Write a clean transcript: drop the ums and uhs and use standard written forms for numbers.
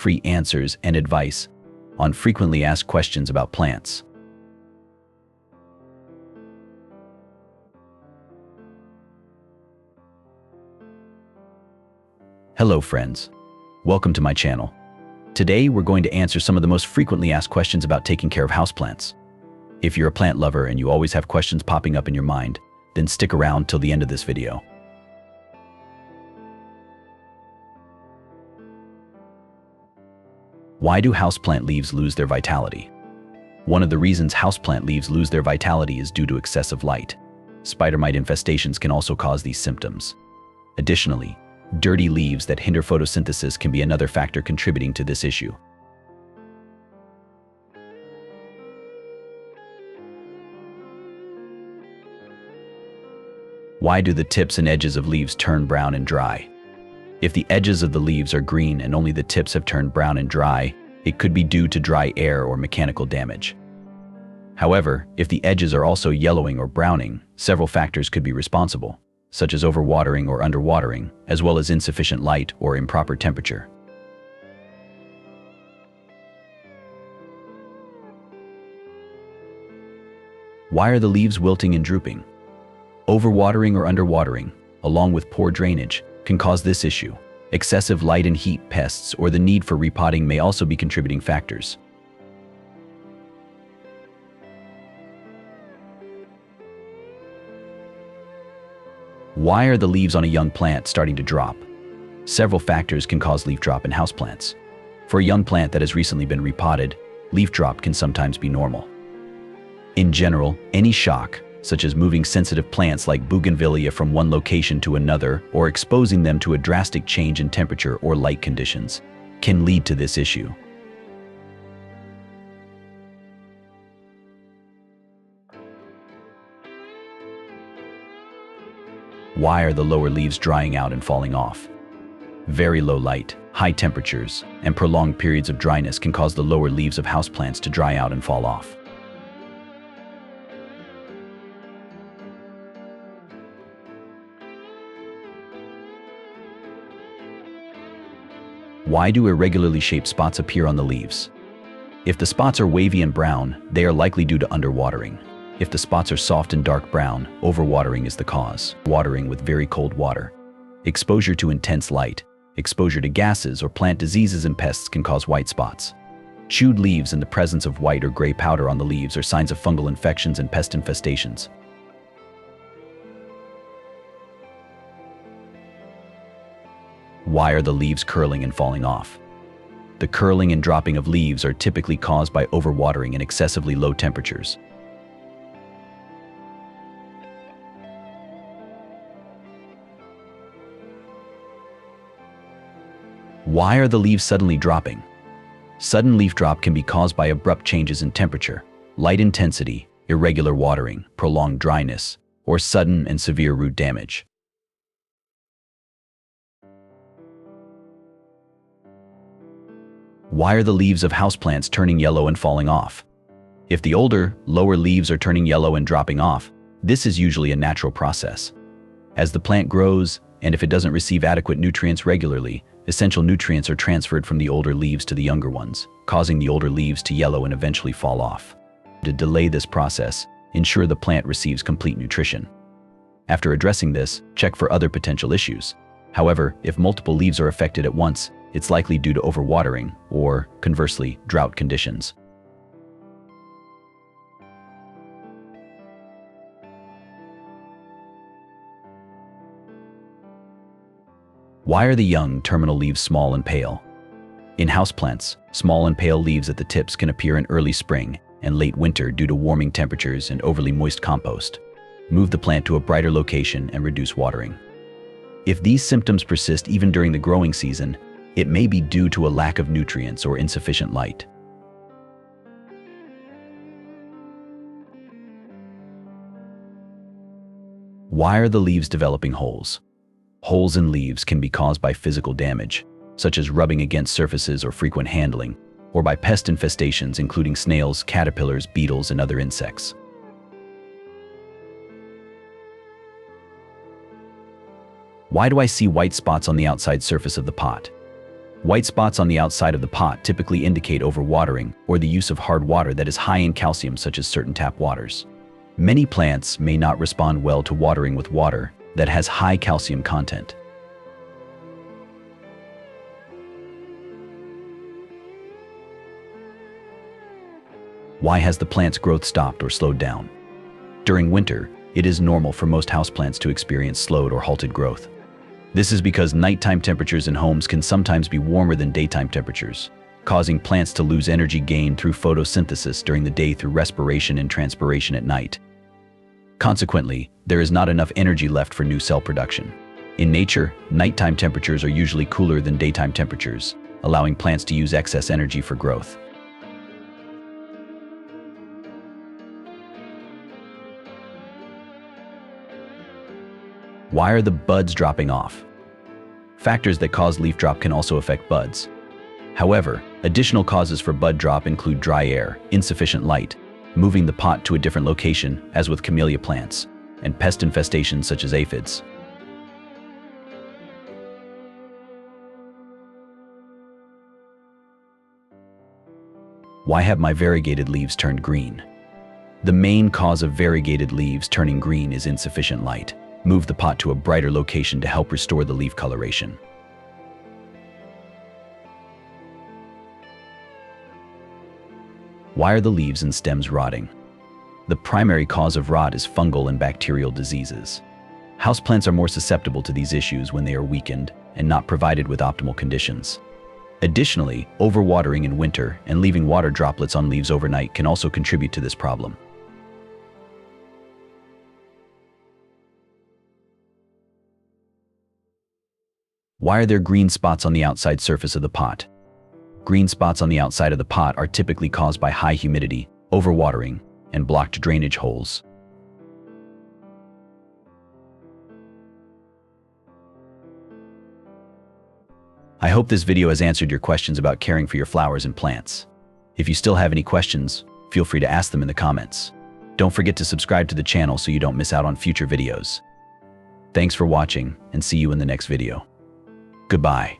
free answers and advice on frequently asked questions about plants. Hello friends, welcome to my channel. Today we're going to answer some of the most frequently asked questions about taking care of houseplants. If you're a plant lover and you always have questions popping up in your mind, then stick around till the end of this video. Why do houseplant leaves lose their vitality? One of the reasons houseplant leaves lose their vitality is due to excessive light. Spider mite infestations can also cause these symptoms. Additionally, dirty leaves that hinder photosynthesis can be another factor contributing to this issue. Why do the tips and edges of leaves turn brown and dry? If the edges of the leaves are green and only the tips have turned brown and dry, it could be due to dry air or mechanical damage. However, if the edges are also yellowing or browning, several factors could be responsible, such as overwatering or underwatering, as well as insufficient light or improper temperature. Why are the leaves wilting and drooping? Overwatering or underwatering, along with poor drainage, can cause this issue. Excessive light and heat, pests, or the need for repotting may also be contributing factors. Why are the leaves on a young plant starting to drop? Several factors can cause leaf drop in houseplants. For a young plant that has recently been repotted, leaf drop can sometimes be normal. In general, any shock, such as moving sensitive plants like bougainvillea from one location to another or exposing them to a drastic change in temperature or light conditions, can lead to this issue. Why are the lower leaves drying out and falling off? Very low light, high temperatures, and prolonged periods of dryness can cause the lower leaves of houseplants to dry out and fall off. Why do irregularly shaped spots appear on the leaves? If the spots are wavy and brown, they are likely due to underwatering. If the spots are soft and dark brown, overwatering is the cause. Watering with very cold water, exposure to intense light, exposure to gases or plant diseases and pests can cause white spots. Chewed leaves and the presence of white or gray powder on the leaves are signs of fungal infections and pest infestations. Why are the leaves curling and falling off? The curling and dropping of leaves are typically caused by overwatering and excessively low temperatures. Why are the leaves suddenly dropping? Sudden leaf drop can be caused by abrupt changes in temperature, light intensity, irregular watering, prolonged dryness, or sudden and severe root damage. Why are the leaves of houseplants turning yellow and falling off? If the older, lower leaves are turning yellow and dropping off, this is usually a natural process. As the plant grows, and if it doesn't receive adequate nutrients regularly, essential nutrients are transferred from the older leaves to the younger ones, causing the older leaves to yellow and eventually fall off. To delay this process, ensure the plant receives complete nutrition. After addressing this, check for other potential issues. However, if multiple leaves are affected at once, it's likely due to overwatering or, conversely, drought conditions. Why are the young terminal leaves small and pale? In houseplants, small and pale leaves at the tips can appear in early spring and late winter due to warming temperatures and overly moist compost. Move the plant to a brighter location and reduce watering. If these symptoms persist even during the growing season, it may be due to a lack of nutrients or insufficient light. Why are the leaves developing holes? Holes in leaves can be caused by physical damage, such as rubbing against surfaces or frequent handling, or by pest infestations including snails, caterpillars, beetles, and other insects. Why do I see white spots on the outside surface of the pot? White spots on the outside of the pot typically indicate overwatering or the use of hard water that is high in calcium, such as certain tap waters. Many plants may not respond well to watering with water that has high calcium content. Why has the plant's growth stopped or slowed down? During winter, it is normal for most houseplants to experience slowed or halted growth. This is because nighttime temperatures in homes can sometimes be warmer than daytime temperatures, causing plants to lose energy gained through photosynthesis during the day through respiration and transpiration at night. Consequently, there is not enough energy left for new cell production. In nature, nighttime temperatures are usually cooler than daytime temperatures, allowing plants to use excess energy for growth. Why are the buds dropping off? Factors that cause leaf drop can also affect buds. However, additional causes for bud drop include dry air, insufficient light, moving the pot to a different location, as with camellia plants, and pest infestations such as aphids. Why have my variegated leaves turned green? The main cause of variegated leaves turning green is insufficient light. Move the pot to a brighter location to help restore the leaf coloration. Why are the leaves and stems rotting? The primary cause of rot is fungal and bacterial diseases. Houseplants are more susceptible to these issues when they are weakened and not provided with optimal conditions. Additionally, overwatering in winter and leaving water droplets on leaves overnight can also contribute to this problem. Why are there green spots on the outside surface of the pot? Green spots on the outside of the pot are typically caused by high humidity, overwatering, and blocked drainage holes. I hope this video has answered your questions about caring for your flowers and plants. If you still have any questions, feel free to ask them in the comments. Don't forget to subscribe to the channel so you don't miss out on future videos. Thanks for watching, and see you in the next video. Goodbye.